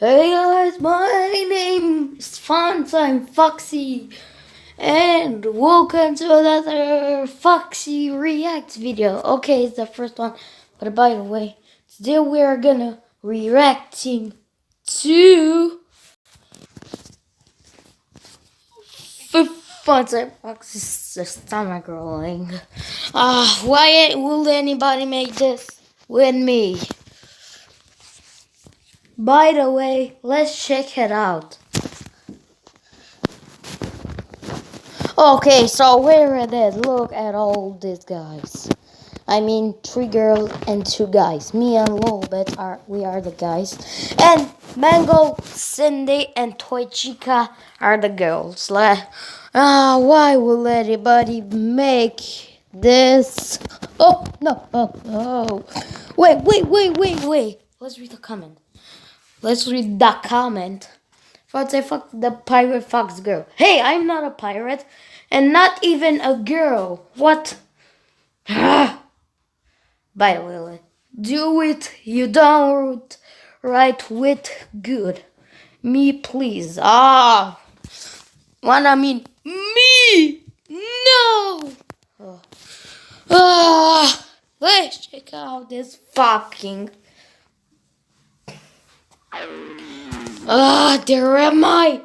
Hey guys, my name is Funtime Foxy, and welcome to another Foxy Reacts video. Okay, it's the first one, but by the way, today we are gonna reacting to Funtime Foxy's stomach growling. Why will anybody make this with me? By the way, let's check it out. Okay, so where it is, look at all these guys. I mean, 3 girls and 2 guys. Me and Lolbet we are the guys. And Mango, Cindy, and Toy Chica are the girls. Why will anybody make this? Oh, no, oh. Wait. Let's read the comment. Fuck the pirate fox girl. Hey, I'm not a pirate. And not even a girl. What? By the way, do it. You don't write with good. Me, please. What I mean? Me! No! Let's check out this fucking... there am I!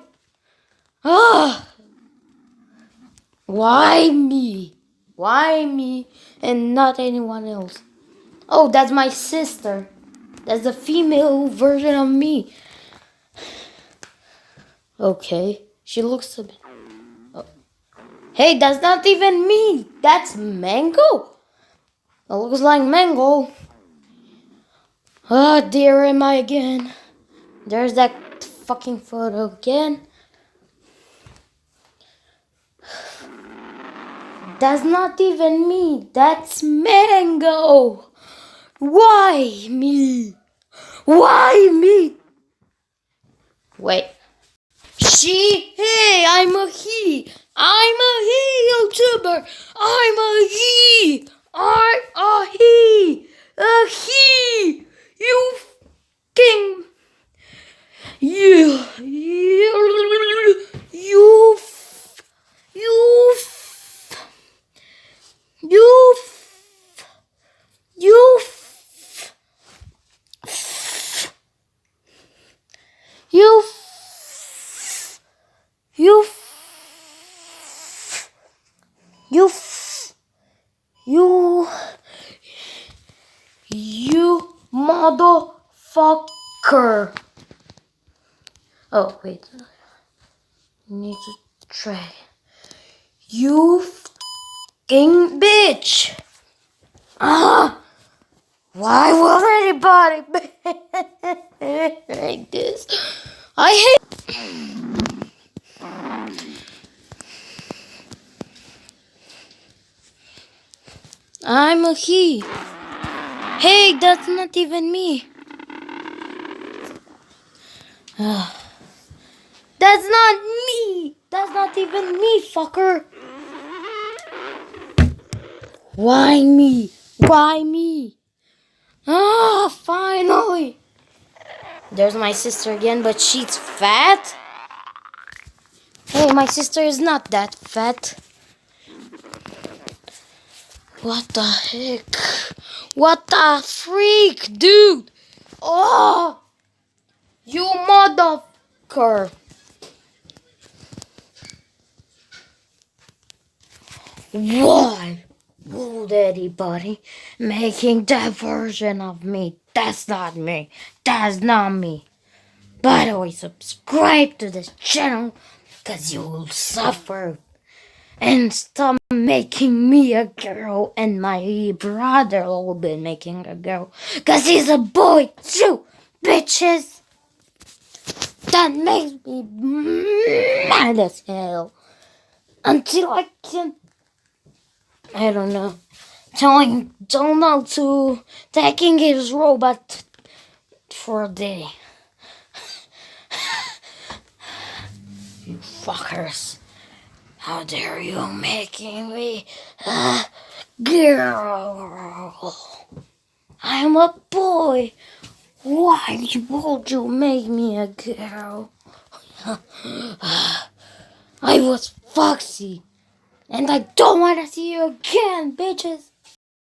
Why me? Why me and not anyone else? Oh, that's my sister. That's the female version of me. Okay, she looks a bit... Oh. Hey, that's not even me. That's Mango. It looks like Mango. There am I again. There's that fucking photo again. That's not even me. That's Mango. Why me? Why me? Wait. She? Hey, I'm a he. I'm a he YouTuber. I'm a he. I'm a he. A he. You fucking... You motherfucker. Oh, wait. Need to try. You fucking bitch. Why will anybody like this? I hate... I'm a he. Hey, that's not even me. That's not me. That's not even me, fucker. Why me? Why me? Finally. There's my sister again, but she's fat. Hey, my sister is not that fat. What the heck? What the freak, dude? Oh, you motherfucker. Why would anybody making that version of me? That's not me. That's not me. By the way, subscribe to this channel because you will suffer. And stop making me a girl, and my brother will be making a girl because he's a boy too, bitches. That makes me mad as hell. Until I can... I don't know. Telling Donald to taking his robot for a day. You fuckers. How dare you making me a girl? I'm a boy. Why would you make me a girl? I was Foxy, and I don't want to see you again, bitches.